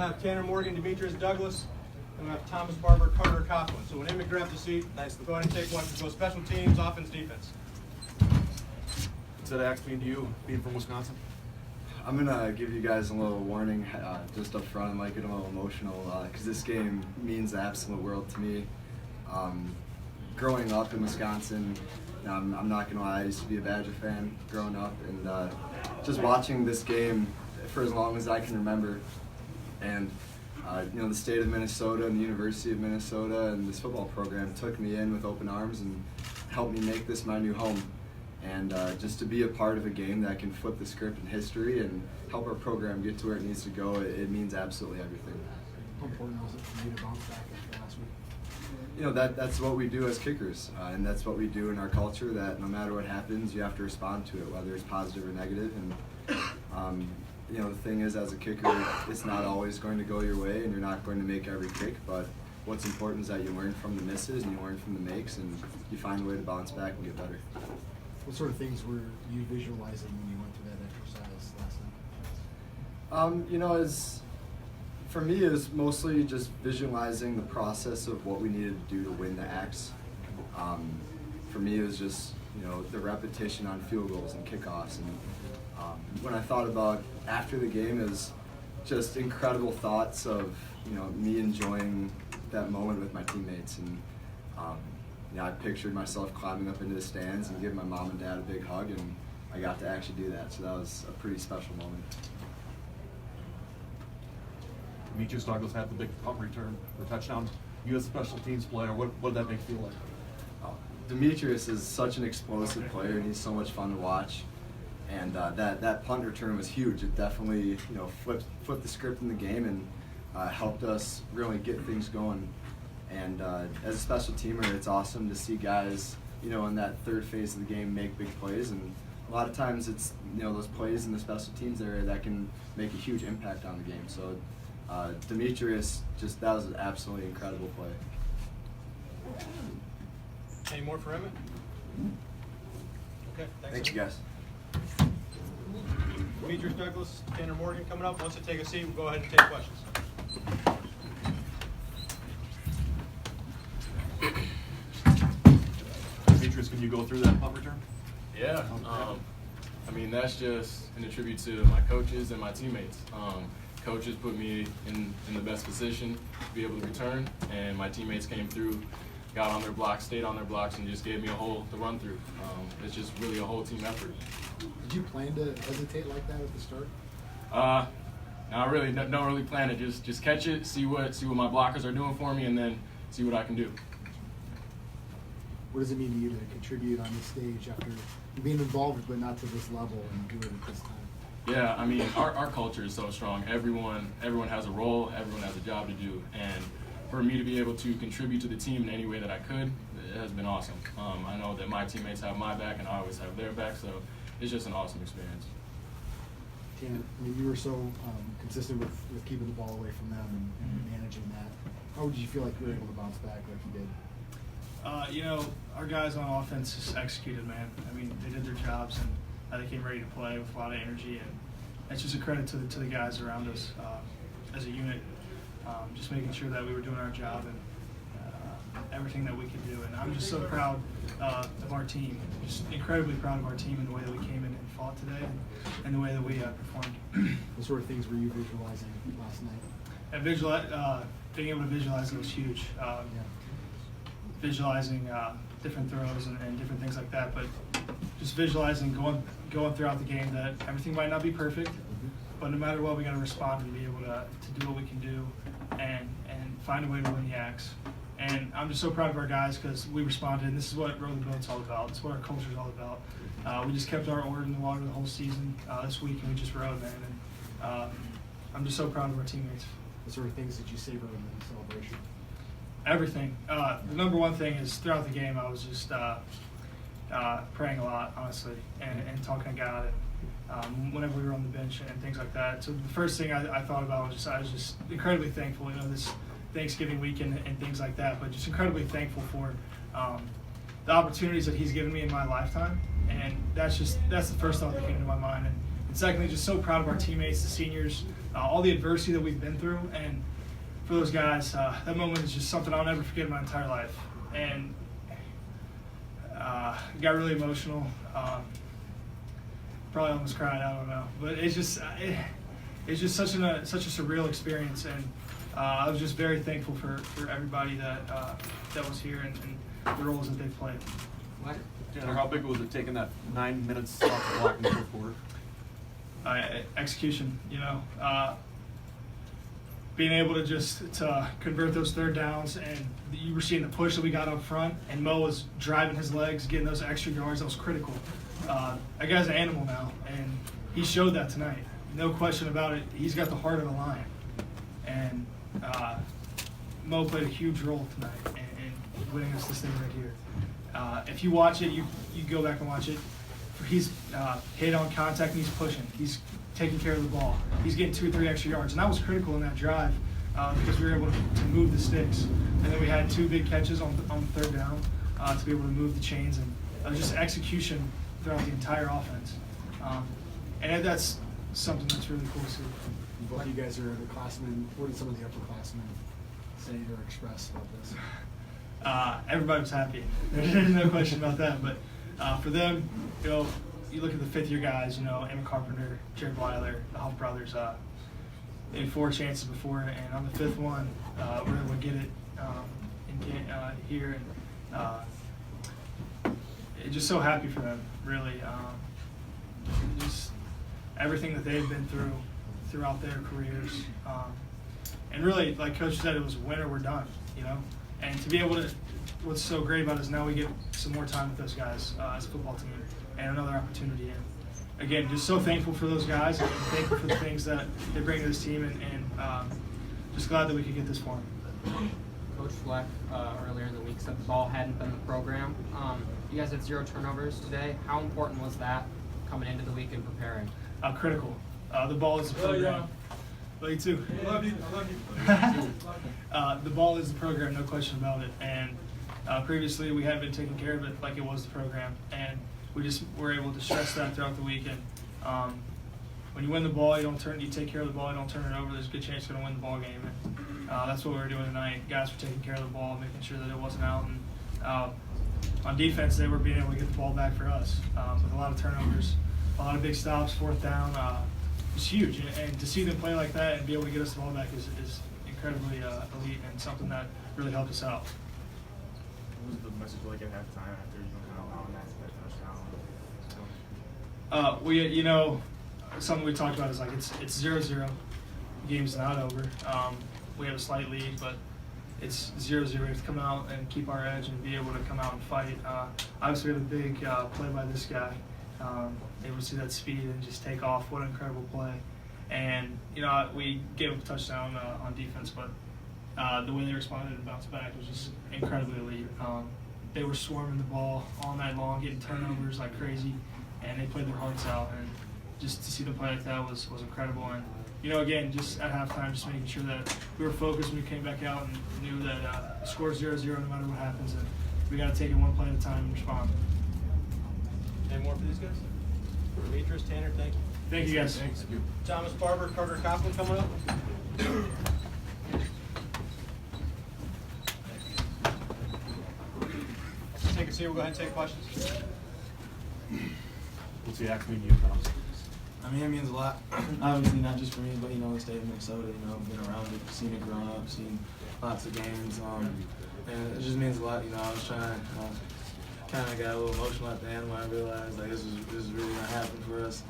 we'll have Tanner Morgan, Demetrius Douglas, and we'll have Thomas Barber, Carter Coughlin. So when Emmett grabs a seat, go ahead and take one for both special teams, offense, defense. What's that Axe mean to you, being from Wisconsin? I'm going to give you guys a little warning just up front. I might get a little emotional because this game means the absolute world to me. Growing up in Wisconsin, I'm not going to lie, I used to be a Badger fan growing up, and just watching this game for as long as I can remember. And the state of Minnesota and the University of Minnesota and this football program took me in with open arms and helped me make this my new home. And just to be a part of a game that can flip the script in history and help our program get to where it needs to go, it means absolutely everything. How important was it for you to bounce back after last week? That's what we do as kickers, and that's what we do in our culture, that no matter what happens, you have to respond to it, whether it's positive or negative. And the thing is, as a kicker, it's not always going to go your way, and you're not going to make every kick, but what's important is that you learn from the misses and you learn from the makes, and you find a way to bounce back and get better. What sort of things were you visualizing when you went through that exercise last night? For me, it was mostly just visualizing the process of what we needed to do to win the Axe. For me, it was just the repetition on field goals and kickoffs. And when I thought about after the game, it was just incredible thoughts of me enjoying that moment with my teammates. And I pictured myself climbing up into the stands and giving my mom and dad a big hug, and I got to actually do that. So that was a pretty special moment. Demetrius Douglas had the big punt return for touchdown. You as a special teams player, what did that make you feel like? Demetrius is such an explosive player, and he's so much fun to watch. And that punt return was huge. It definitely flipped the script in the game and helped us really get things going. And as a special teamer, it's awesome to see guys in that third phase of the game make big plays. And a lot of times it's those plays in the special teams area that can make a huge impact on the game. So Demetrius, that was an absolutely incredible play. Any more for Emmett? Okay, thanks. Thank you, guys. Demetrius Douglas, Tanner Morgan coming up. Once you take a seat, we'll go ahead and take questions. Demetrius, can you go through that punt return? Yeah. That's just in a tribute to my coaches and my teammates. Coaches put me in the best position to be able to return, and my teammates came through, got on their blocks, stayed on their blocks, and just gave me a hole to run through. It's just really a whole team effort. Did you plan to hesitate like that at the start? Not really. Don't really plan it. Just catch it, see what my blockers are doing for me, and then see what I can do. What does it mean to you to contribute on this stage after being involved but not to this level and do it at this time? Yeah, our culture is so strong. Everyone has a role, everyone has a job to do, and for me to be able to contribute to the team in any way that I could, it has been awesome. I know that my teammates have my back and I always have their back, so it's just an awesome experience. Tanner, you were so consistent with keeping the ball away from them and managing that. How did you feel like you were able to bounce back like you did? Our guys on offense just executed, man. They did their jobs and they came ready to play with a lot of energy, and it's just a credit to the guys around us as a unit, just making sure that we were doing our job and everything that we could do. And I'm just so proud of our team, just incredibly proud of our team and the way that we came in and fought today and the way that we performed. What sort of things were you visualizing last night? And being able to visualize it was huge. Visualizing different throws and different things like that, but just visualizing going throughout the game that everything might not be perfect, but no matter what, we got to respond and be able to do what we can do and find a way to win the Axe. And I'm just so proud of our guys because we responded, and this is what Row the Boat's all about. It's what our culture is all about. We just kept our oar in the water the whole season this week, and we just rowed, man. And I'm just so proud of our teammates. What sort of things did you savor in the celebration? Everything. The number one thing is throughout the game, I was just praying a lot, honestly, and talking to God. And whenever we were on the bench and things like that. So the first thing I thought about was I was just incredibly thankful, this Thanksgiving weekend and things like that, but just incredibly thankful for the opportunities that He's given me in my lifetime. And that's the first thought that came to my mind. And secondly, just so proud of our teammates, the seniors, all the adversity that we've been through. And for those guys, that moment is just something I'll never forget in my entire life. And got really emotional. Probably almost cried, I don't know. But it's just such a surreal experience. And I was just very thankful for everybody that was here and the roles that they played. Tanner, how big was it taking that 9 minutes off the clock in the fourth quarter? Execution, being able to just convert those third downs, and you were seeing the push that we got up front, and Mo was driving his legs, getting those extra yards. That was critical. That guy's an animal now, and he showed that tonight. No question about it. He's got the heart of the lion, and Mo played a huge role tonight in winning us this thing right here. If you watch it, you go back and watch it. He's hit on contact and he's pushing. He's taking care of the ball. He's getting 2 or 3 extra yards, and that was critical in that drive because we were able to move the sticks. And then we had 2 big catches on third down to be able to move the chains, and just execution throughout the entire offense. And that's something that's really cool to see. Both you guys are upperclassmen. What did some of the upperclassmen say or express about this? Everybody was happy. There's no question about that. But for them, you look at the 5th-year guys, Emma Carpenter, Jared Weiler, the Huff brothers. They had 4 chances before, and on the 5th one, we're able to get it here. And just so happy for them, really. Just everything that they've been through throughout their careers. And really, like Coach said, it was win or we're done, And to be able to, what's so great about it is now we get some more time with those guys as a football team and another opportunity. And again, just so thankful for those guys and thankful for the things that they bring to this team, and just glad that we could get this far. Coach Fleck earlier in the week said the ball hadn't been the program. You guys had 0 turnovers today. How important was that coming into the week and preparing? Critical. The ball is the program. Love you too. I love you. The ball is the program, no question about it. And previously we hadn't been taking care of it like it was the program. And we just were able to stress that throughout the week. And when you win the ball, you take care of the ball, you don't turn it over, there's a good chance you're going to win the ball game. And that's what we were doing tonight. Guys were taking care of the ball, making sure that it wasn't out. And on defense, they were being able to get the ball back for us with a lot of turnovers, a lot of big stops, 4th down. It's huge, and to see them play like that and be able to get us the ball back is incredibly elite and something that really helped us out. What was the message like at halftime after kind of allowing that touchdown? Something we talked about is like it's 0-0. Game's not over. We have a slight lead, but it's 0-0. We have to come out and keep our edge and be able to come out and fight. Obviously, we have a big play by this guy. Able to see that speed and just take off. What an incredible play. And, we gave up a touchdown on defense, but the way they responded and bounced back was just incredibly elite. They were swarming the ball all night long, getting turnovers like crazy, and they played their hearts out. And just to see them play like that was incredible. And, again, just at halftime, just making sure that we were focused when we came back out and knew that the score is 0-0 no matter what happens. And we got to take it one play at a time and respond. Any more for these guys? Demetrius, Tanner, thank you. Thank you, guys. Thanks. Thomas Barber, Carter Coughlin coming up. Take a seat. We'll go ahead and take questions. What's the act mean to you, Thomas? I mean, it means a lot. Obviously, not just for me, but the state of Minnesota. Been around it, seen it growing up, seen lots of games, and it just means a lot. I was trying. Kind of got a little emotional at the end when I realized this is really gonna happen for us.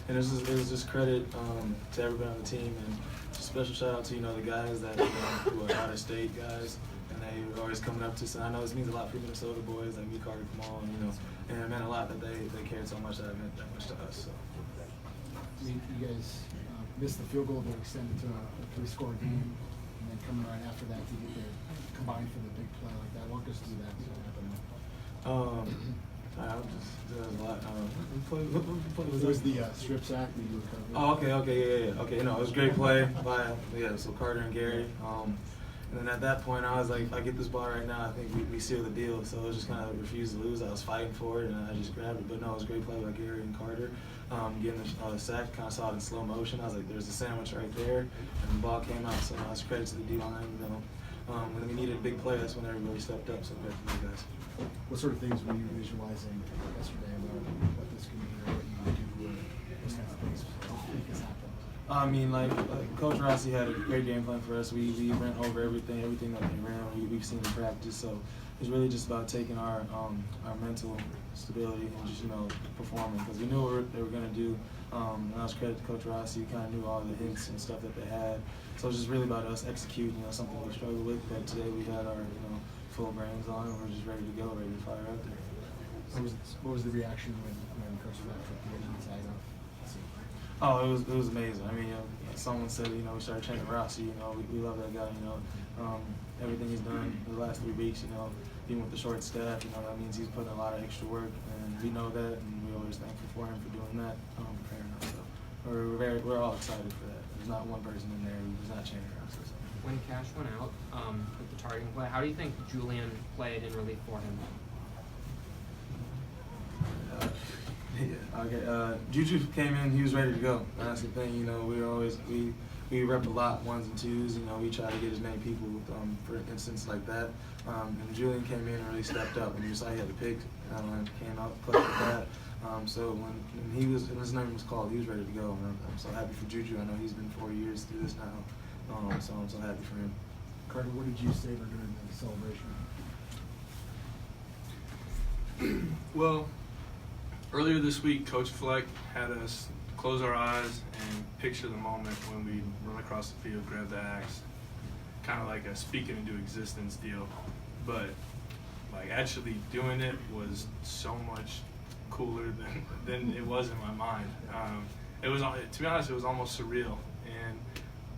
And it was just credit to everybody on the team, and just a special shout out to the guys that who are out of state guys, and they were always coming up to us. And I know this means a lot for Minnesota boys like me, Carter, Kamal, and it meant a lot that they cared so much that it meant that much to us. So. You guys missed the field goal to extend it to a 3-score game, and then coming right after that to get there combined for the big play like that. Walk us through that. There's a lot. It was the strip sack that you recovered. Oh, okay, yeah. Okay, it was a great play by so Carter and Gary. And then at that point, I was like, if I get this ball right now, I think we seal the deal. So I was just kind of refused to lose. I was fighting for it, and I just grabbed it. But no, it was a great play by Gary and Carter. Getting the sack, kind of saw it in slow motion. I was like, there's a sandwich right there, and the ball came out. So no, it's credit to the D-line. When we needed a big play, that's when everybody stepped up. So credit to you guys. What sort of things were you visualizing yesterday about what this could mean or what you would do or those kinds of things to make this happen? I mean, like Coach Rossi had a great game plan for us. We ran over everything that they ran. We've seen in practice. So it's really just about taking our mental stability and just performing, because we knew what they were going to do. And that was credit to Coach Rossi. He kind of knew all the hints and stuff that they had. So it's just really about us executing. Something we struggled with. But today we had our full brains on, and we're just ready to go, ready to fire out there. What was the reaction when Coach Fleck took the inside off? Oh, it was amazing. I mean, someone said, we started chanting Rossi. We love that guy. Everything he's done the last 3 weeks. Being with the short staff, that means he's putting a lot of extra work, and we know that, and we're always thankful for him for doing that, preparing us. So we're all excited for that. There's not one person in there who's not chanting Rossi. So. When Cash went out with the targeting play, how do you think Julian played in relief for him? Yeah, okay. Juju came in, he was ready to go. That's the thing, we rep a lot, ones and twos. We try to get as many people, for instance like that. And Julian came in and really stepped up, and you saw he had the pick, and came out clutch with that. So when his name was called, he was ready to go. And I'm so happy for Juju. I know he's been 4 years through this now, so I'm so happy for him. Carter, what did you savor during the celebration? Well, earlier this week, Coach Fleck had us close our eyes and picture the moment when we run across the field, grab the axe, kind of like a speaking into existence deal. But like actually doing it was so much cooler than it was in my mind. It was, to be honest, it was almost surreal.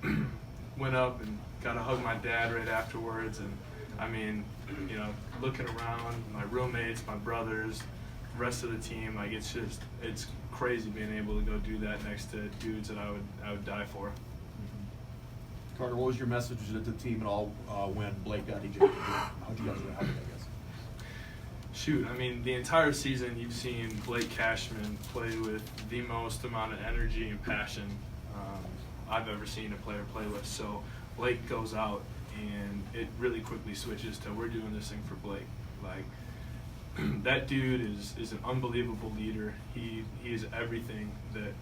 And went up and got to hug my dad right afterwards. And I mean, looking around, my roommates, my brothers, rest of the team, like it's crazy being able to go do that next to dudes that I would die for. Carter, what was your message to the team and all when Blake got ejected? How'd you guys react, I guess? Shoot, I mean, the entire season you've seen Blake Cashman play with the most amount of energy and passion I've ever seen a player play with. So Blake goes out and it really quickly switches to we're doing this thing for Blake. Like, that dude is an unbelievable leader. He is everything that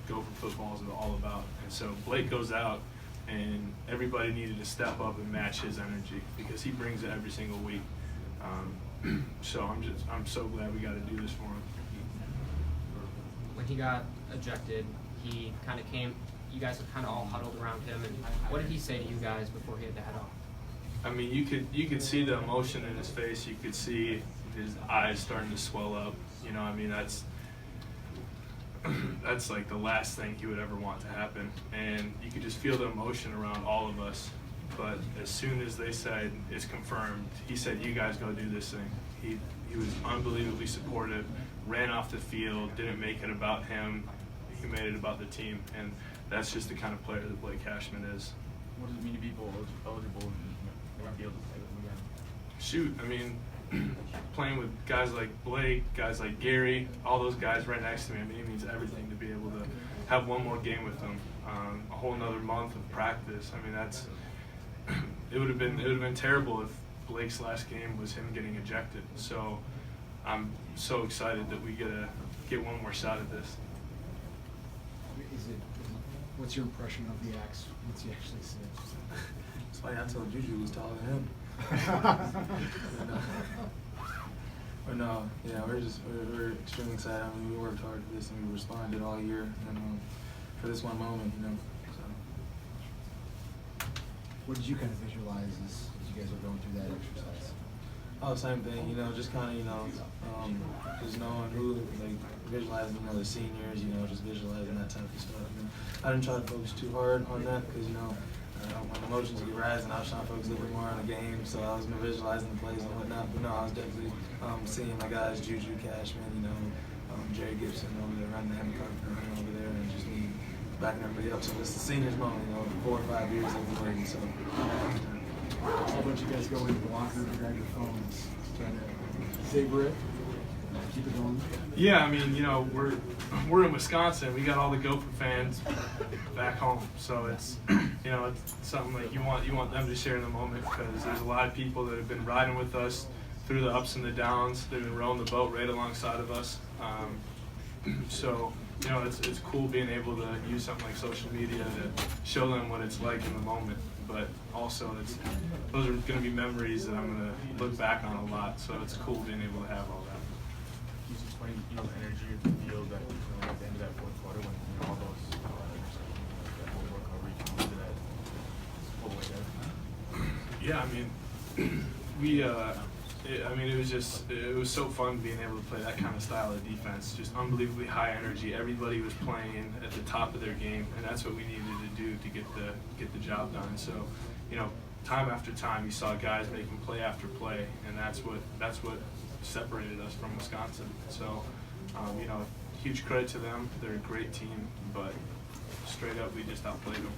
Gopher Football is all about. And so Blake goes out, and everybody needed to step up and match his energy because he brings it every single week. So I'm so glad we got to do this for him. When he got ejected, he kind of came. You guys have kind of all huddled around him, and what did he say to you guys before he had to head off? I mean, you could see the emotion in his face. You could see his eyes starting to swell up. I mean, that's like the last thing he would ever want to happen. And you could just feel the emotion around all of us. But as soon as they said it's confirmed, he said, "You guys go do this thing." He was unbelievably supportive. Ran off the field. Didn't make it about him. He made it about the team. And that's just the kind of player that Blake Cashman is. What does it mean to be eligible and be able to play with him again? Shoot, I mean, playing with guys like Blake, guys like Gary, all those guys right next to me, I mean, it means everything to be able to have one more game with them, a whole another month of practice. I mean, it would have been terrible if Blake's last game was him getting ejected. So I'm so excited that we get one more shot at this. What's your impression of the axe once you actually see it? It's funny, I told Juju was taller than him. But no, yeah, we're extremely excited. I mean, we worked hard for this and we responded all year, and for this one moment, So. What did you kind of visualize as you guys are going through that exercise? Oh, same thing. Just kind of just knowing who, like visualizing, the seniors, just visualizing that type of stuff. I didn't try to focus too hard on that because when emotions get rising, I was trying to focus a little bit more on the game, so I was visualizing the plays and whatnot. But no, I was definitely seeing my guys, Juju, Cashman, Jerry Gibson over there, running the hammer over there, and just me backing everybody up. So it's the seniors moment, 4 or 5 years they've been waiting. So. How about you guys go into the locker room and grab your phones, try to savor it, keep it going? Yeah, I mean, you know, we're in Wisconsin. We got all the Gopher fans back home, so it's you know, it's something like you want them to share in the moment, because there's a lot of people that have been riding with us through the ups and the downs. They've been rowing the boat right alongside of us. So you know, it's cool being able to use something like social media to show them what it's like in the moment. But also, those are going to be memories that I'm going to look back on a lot. So it's cool being able to have all that. Can you explain, you know, the energy of the field that, you know, at the end of that fourth quarter when, you know, all those that whole recovery came into that whole way there? Yeah, I mean, it was so fun being able to play that kind of style of defense. Just unbelievably high energy. Everybody was playing at the top of their game, and that's what we needed to do to get the job done. So, you know, time after time, you saw guys making play after play, and that's what separated us from Wisconsin. So, you know, huge credit to them. They're a great team, but straight up, we just outplayed them.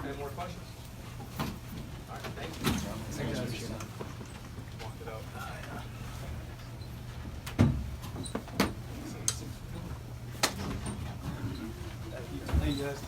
Any more questions? All right, thank you. Walk it out. Hey guys.